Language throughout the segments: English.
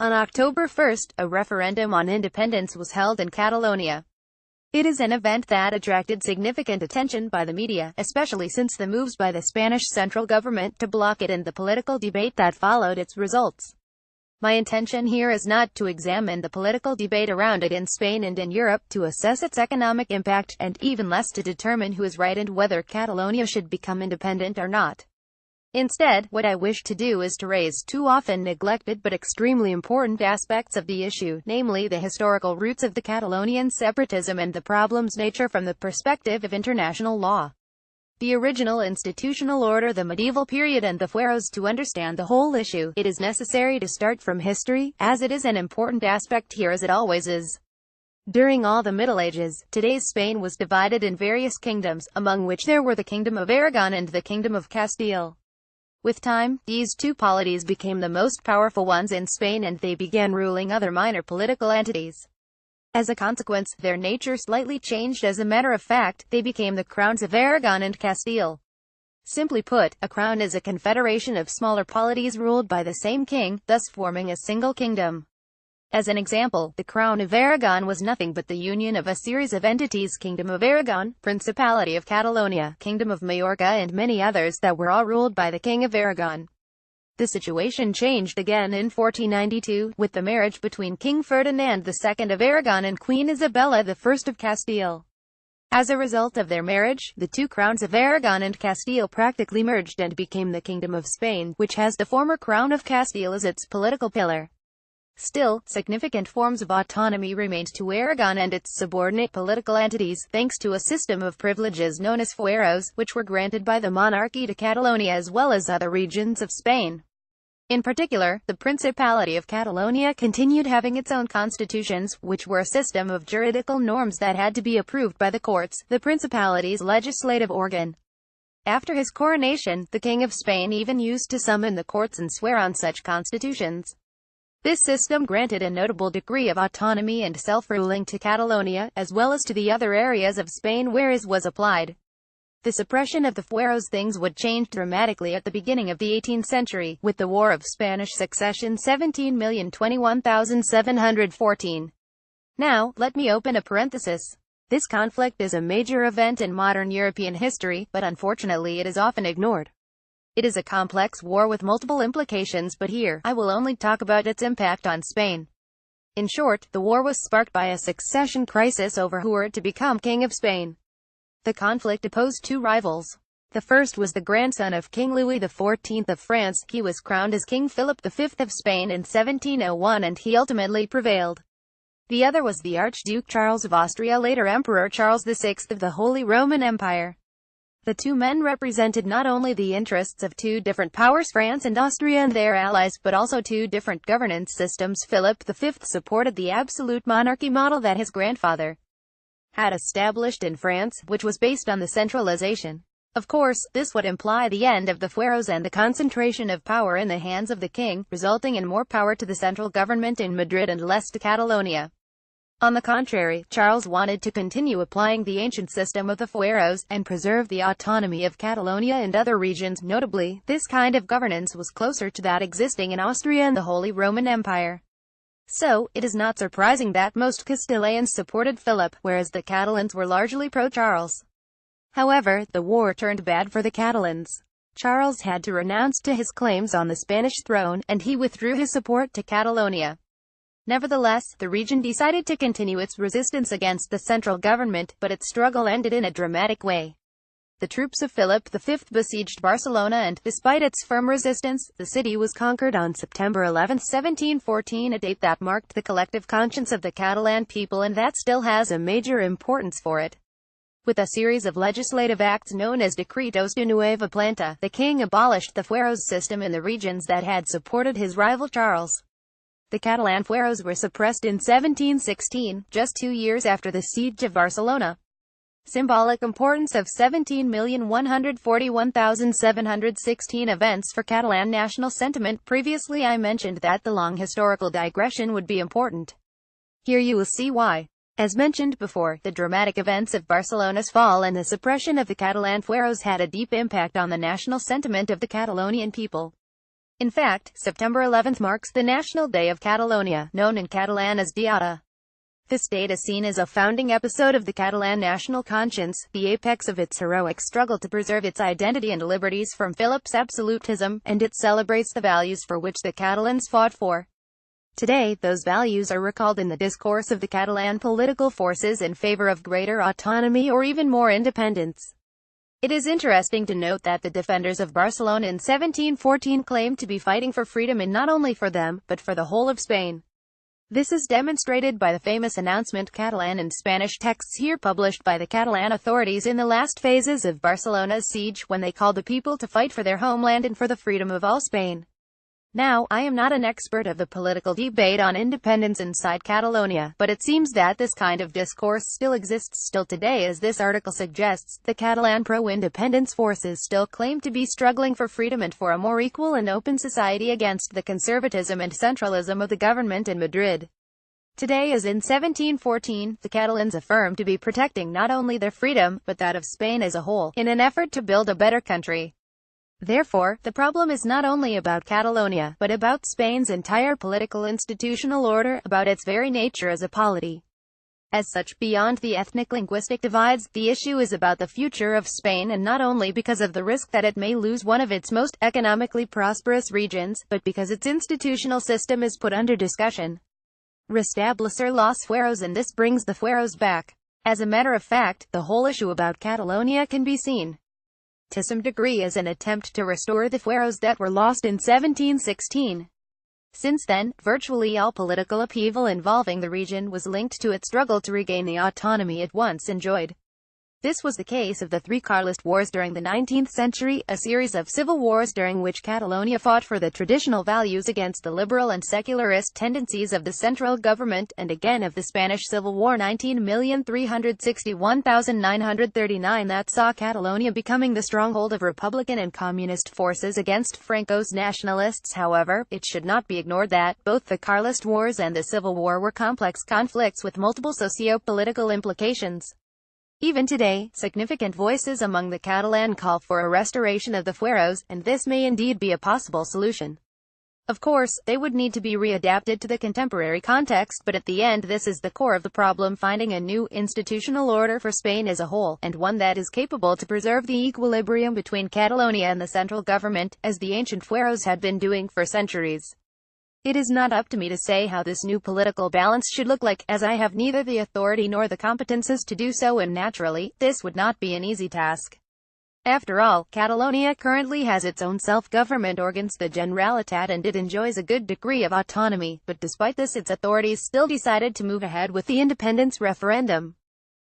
On October 1st, a referendum on independence was held in Catalonia. It is an event that attracted significant attention by the media, especially since the moves by the Spanish central government to block it and the political debate that followed its results. My intention here is not to examine the political debate around it in Spain and in Europe, to assess its economic impact, and even less to determine who is right and whether Catalonia should become independent or not. Instead, what I wish to do is to raise two often neglected but extremely important aspects of the issue, namely the historical roots of the Catalonian separatism and the problem's nature from the perspective of international law. The original institutional order, the medieval period, and the fueros. To understand the whole issue, it is necessary to start from history, as it is an important aspect here as it always is. During all the Middle Ages, today's Spain was divided in various kingdoms, among which there were the Kingdom of Aragon and the Kingdom of Castile. With time, these two polities became the most powerful ones in Spain and they began ruling other minor political entities. As a consequence, their nature slightly changed. As a matter of fact, they became the crowns of Aragon and Castile. Simply put, a crown is a confederation of smaller polities ruled by the same king, thus forming a single kingdom. As an example, the crown of Aragon was nothing but the union of a series of entities: Kingdom of Aragon, Principality of Catalonia, Kingdom of Majorca, and many others that were all ruled by the King of Aragon. The situation changed again in 1492, with the marriage between King Ferdinand II of Aragon and Queen Isabella I of Castile. As a result of their marriage, the two crowns of Aragon and Castile practically merged and became the Kingdom of Spain, which has the former crown of Castile as its political pillar. Still, significant forms of autonomy remained to Aragon and its subordinate political entities, thanks to a system of privileges known as fueros, which were granted by the monarchy to Catalonia as well as other regions of Spain. In particular, the Principality of Catalonia continued having its own constitutions, which were a system of juridical norms that had to be approved by the courts, the Principality's legislative organ. After his coronation, the King of Spain even used to summon the courts and swear on such constitutions. This system granted a notable degree of autonomy and self-ruling to Catalonia, as well as to the other areas of Spain where it was applied. The suppression of the fueros. Things would change dramatically at the beginning of the 18th century, with the War of Spanish Succession 17,021,714. Now, let me open a parenthesis. This conflict is a major event in modern European history, but unfortunately it is often ignored. It is a complex war with multiple implications, but here, I will only talk about its impact on Spain. In short, the war was sparked by a succession crisis over who were to become King of Spain. The conflict opposed two rivals. The first was the grandson of King Louis XIV of France. He was crowned as King Philip V of Spain in 1701 and he ultimately prevailed. The other was the Archduke Charles of Austria, later Emperor Charles VI of the Holy Roman Empire. The two men represented not only the interests of two different powers, France and Austria, and their allies, but also two different governance systems. Philip V supported the absolute monarchy model that his grandfather had established in France, which was based on the centralization. Of course, this would imply the end of the fueros and the concentration of power in the hands of the king, resulting in more power to the central government in Madrid and less to Catalonia. On the contrary, Charles wanted to continue applying the ancient system of the fueros, and preserve the autonomy of Catalonia and other regions. Notably, this kind of governance was closer to that existing in Austria and the Holy Roman Empire. So, it is not surprising that most Castilians supported Philip, whereas the Catalans were largely pro-Charles. However, the war turned bad for the Catalans. Charles had to renounce to his claims on the Spanish throne, and he withdrew his support to Catalonia. Nevertheless, the region decided to continue its resistance against the central government, but its struggle ended in a dramatic way. The troops of Philip V besieged Barcelona and, despite its firm resistance, the city was conquered on September 11, 1714, a date that marked the collective conscience of the Catalan people and that still has a major importance for it. With a series of legislative acts known as Decretos de Nueva Planta, the king abolished the fueros system in the regions that had supported his rival Charles. The Catalan fueros were suppressed in 1716, just 2 years after the siege of Barcelona. Symbolic importance of 17,141,716 events for Catalan national sentiment. Previously I mentioned that the long historical digression would be important. Here you will see why. As mentioned before, the dramatic events of Barcelona's fall and the suppression of the Catalan fueros had a deep impact on the national sentiment of the Catalonian people. In fact, September 11th marks the National Day of Catalonia, known in Catalan as Diada. This date is seen as a founding episode of the Catalan national conscience, the apex of its heroic struggle to preserve its identity and liberties from Philip's absolutism, and it celebrates the values for which the Catalans fought for. Today, those values are recalled in the discourse of the Catalan political forces in favor of greater autonomy or even more independence. It is interesting to note that the defenders of Barcelona in 1714 claimed to be fighting for freedom, and not only for them, but for the whole of Spain. This is demonstrated by the famous announcement Catalan in Spanish texts here published by the Catalan authorities in the last phases of Barcelona's siege, when they called the people to fight for their homeland and for the freedom of all Spain. Now, I am not an expert of the political debate on independence inside Catalonia, but it seems that this kind of discourse still exists today. As this article suggests, the Catalan pro-independence forces still claim to be struggling for freedom and for a more equal and open society against the conservatism and centralism of the government in Madrid. Today, as in 1714, the Catalans affirm to be protecting not only their freedom, but that of Spain as a whole, in an effort to build a better country. Therefore, the problem is not only about Catalonia, but about Spain's entire political institutional order, about its very nature as a polity. As such, beyond the ethnic-linguistic divides, the issue is about the future of Spain, and not only because of the risk that it may lose one of its most economically prosperous regions, but because its institutional system is put under discussion. Restablecer los fueros, and this brings the fueros back. As a matter of fact, the whole issue about Catalonia can be seen, to some degree, as an attempt to restore the fueros that were lost in 1716. Since then, virtually all political upheaval involving the region was linked to its struggle to regain the autonomy it once enjoyed. This was the case of the three Carlist Wars during the 19th century, a series of civil wars during which Catalonia fought for the traditional values against the liberal and secularist tendencies of the central government, and again of the Spanish Civil War 19,361,939 that saw Catalonia becoming the stronghold of Republican and Communist forces against Franco's nationalists. However, it should not be ignored that both the Carlist Wars and the Civil War were complex conflicts with multiple socio-political implications. Even today, significant voices among the Catalan call for a restoration of the fueros, and this may indeed be a possible solution. Of course, they would need to be readapted to the contemporary context, but at the end this is the core of the problem: finding a new institutional order for Spain as a whole, and one that is capable to preserve the equilibrium between Catalonia and the central government, as the ancient fueros had been doing for centuries. It is not up to me to say how this new political balance should look like, as I have neither the authority nor the competences to do so, and naturally, this would not be an easy task. After all, Catalonia currently has its own self-government organs, the Generalitat, and it enjoys a good degree of autonomy, but despite this its authorities still decided to move ahead with the independence referendum.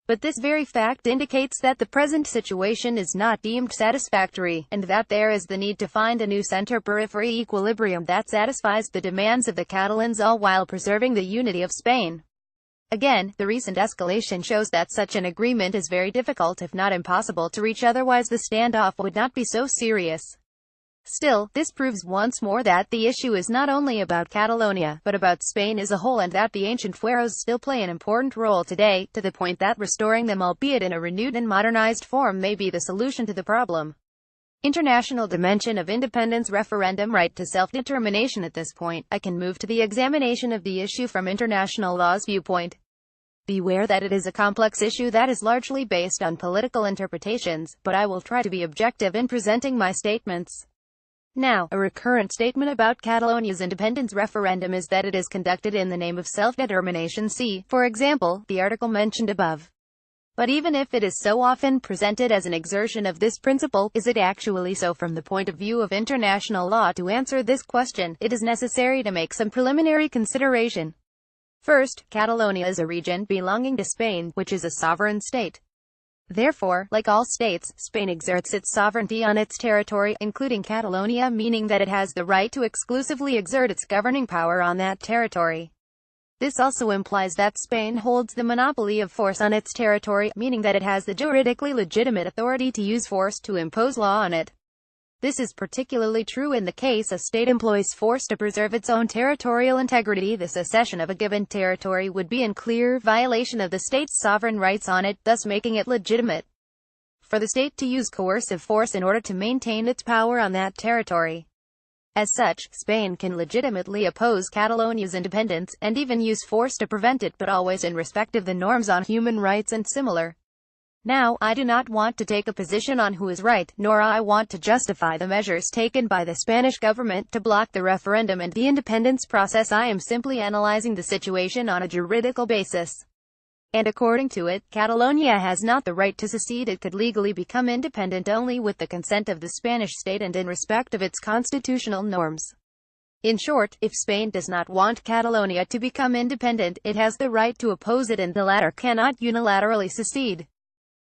But this very fact indicates that the present situation is not deemed satisfactory, and that there is the need to find a new center-periphery equilibrium that satisfies the demands of the Catalans, all while preserving the unity of Spain. Again, the recent escalation shows that such an agreement is very difficult, if not impossible, to reach, otherwise the standoff would not be so serious. Still, this proves once more that the issue is not only about Catalonia, but about Spain as a whole, and that the ancient fueros still play an important role today, to the point that restoring them, albeit in a renewed and modernized form, may be the solution to the problem. International dimension of independence referendum right to self-determination. At this point, I can move to the examination of the issue from international law's viewpoint. Beware that it is a complex issue that is largely based on political interpretations, but I will try to be objective in presenting my statements. Now, a recurrent statement about Catalonia's independence referendum is that it is conducted in the name of self-determination. See, for example, the article mentioned above. But even if it is so often presented as an exertion of this principle, is it actually so from the point of view of international law? To answer this question, it is necessary to make some preliminary consideration. First, Catalonia is a region belonging to Spain, which is a sovereign state. Therefore, like all states, Spain exerts its sovereignty on its territory, including Catalonia, meaning that it has the right to exclusively exert its governing power on that territory. This also implies that Spain holds the monopoly of force on its territory, meaning that it has the juridically legitimate authority to use force to impose law on it. This is particularly true in the case a state employs force to preserve its own territorial integrity. The secession of a given territory would be in clear violation of the state's sovereign rights on it, thus making it legitimate for the state to use coercive force in order to maintain its power on that territory. As such, Spain can legitimately oppose Catalonia's independence, and even use force to prevent it, but always in respect of the norms on human rights and similar. Now, I do not want to take a position on who is right, nor I want to justify the measures taken by the Spanish government to block the referendum and the independence process. I am simply analyzing the situation on a juridical basis. And according to it, Catalonia has not the right to secede. It could legally become independent only with the consent of the Spanish state and in respect of its constitutional norms. In short, if Spain does not want Catalonia to become independent, it has the right to oppose it, and the latter cannot unilaterally secede.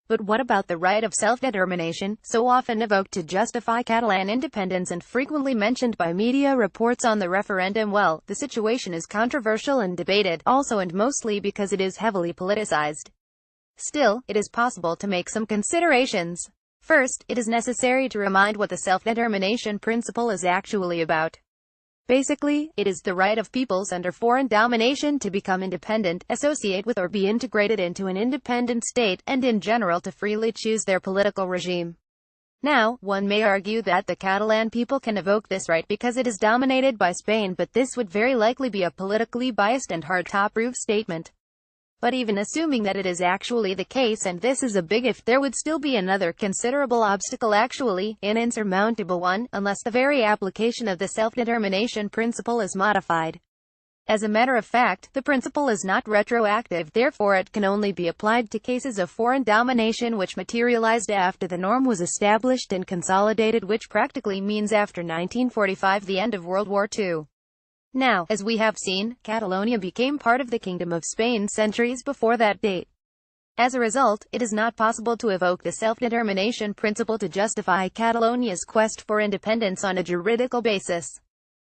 But what about the right of self-determination, so often evoked to justify Catalan independence and frequently mentioned by media reports on the referendum? Well, the situation is controversial and debated, also and mostly because it is heavily politicized. Still, it is possible to make some considerations. First, it is necessary to remind what the self-determination principle is actually about. Basically, it is the right of peoples under foreign domination to become independent, associate with or be integrated into an independent state, and in general to freely choose their political regime. Now, one may argue that the Catalan people can evoke this right because it is dominated by Spain, but this would very likely be a politically biased and hard-to-prove statement. But even assuming that it is actually the case, and this is a big if, there would still be another considerable obstacle, actually, an insurmountable one, unless the very application of the self-determination principle is modified. As a matter of fact, the principle is not retroactive, therefore it can only be applied to cases of foreign domination which materialized after the norm was established and consolidated, which practically means after 1945, the end of World War II. Now, as we have seen, Catalonia became part of the Kingdom of Spain centuries before that date. As a result, it is not possible to evoke the self-determination principle to justify Catalonia's quest for independence on a juridical basis.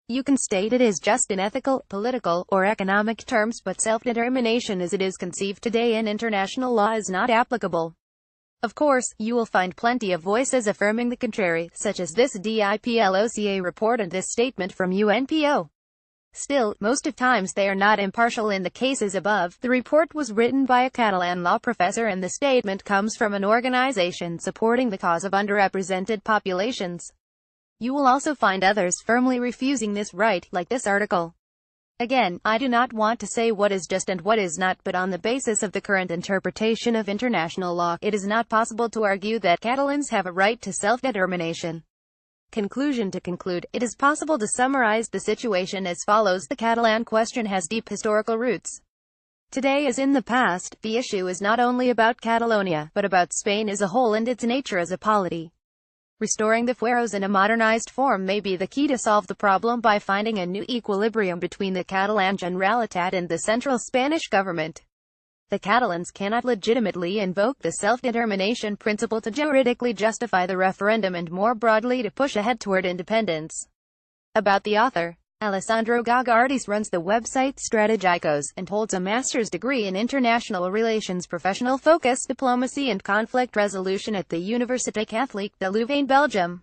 You can state it is just in ethical, political, or economic terms, but self-determination as it is conceived today in international law is not applicable. Of course, you will find plenty of voices affirming the contrary, such as this DIPLOCA report and this statement from UNPO. Still, most of times they are not impartial in the cases above. The report was written by a Catalan law professor and the statement comes from an organization supporting the cause of underrepresented populations. You will also find others firmly refusing this right, like this article. Again, I do not want to say what is just and what is not, but on the basis of the current interpretation of international law, it is not possible to argue that Catalans have a right to self-determination. Conclusion. To conclude, it is possible to summarize the situation as follows. The Catalan question has deep historical roots. Today as in the past, the issue is not only about Catalonia, but about Spain as a whole and its nature as a polity. Restoring the fueros in a modernized form may be the key to solve the problem by finding a new equilibrium between the Catalan Generalitat and the central Spanish government. The Catalans cannot legitimately invoke the self-determination principle to juridically justify the referendum and more broadly to push ahead toward independence. About the author. Alessandro Gagardis runs the website Strategicos, and holds a master's degree in international relations, professional focus, diplomacy and conflict resolution at the Université Catholique de Louvain, Belgium.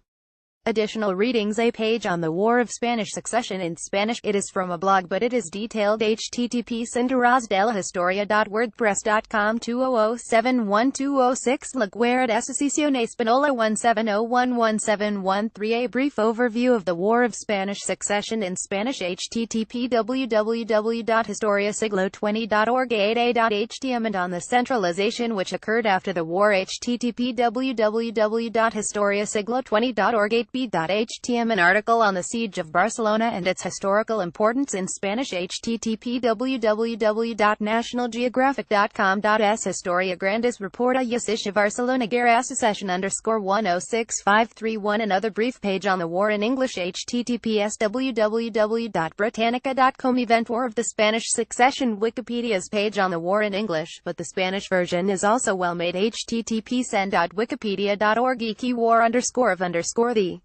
Additional readings. A page on the War of Spanish Succession in Spanish. It is from a blog, but it is detailed. http://cinderosdelahistoria.wordpress.com 20071206 La Guerra de Sucesión Española 1701117113. A brief overview of the War of Spanish Succession in Spanish. http www.historiasiglo20.org 8a.htm and on the centralization which occurred after the war. http www.historiasiglo20.org 8b.htm an article on the Siege of Barcelona and its historical importance in Spanish. http www.nationalgeographic.com.s Historia Grandis Reporta y Siege Barcelona Guerra Succession _106531 another brief page on the war in English. https www.britannica.com Event War of the Spanish Succession Wikipedia's page on the war in English, but the Spanish version is also well made. http sen.wikipedia.org EQ war _of the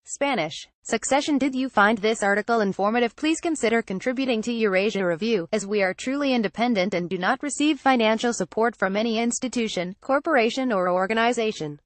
Spanish Succession. Did you find this article informative? Please consider contributing to Eurasia Review, as we are truly independent and do not receive financial support from any institution, corporation or organization.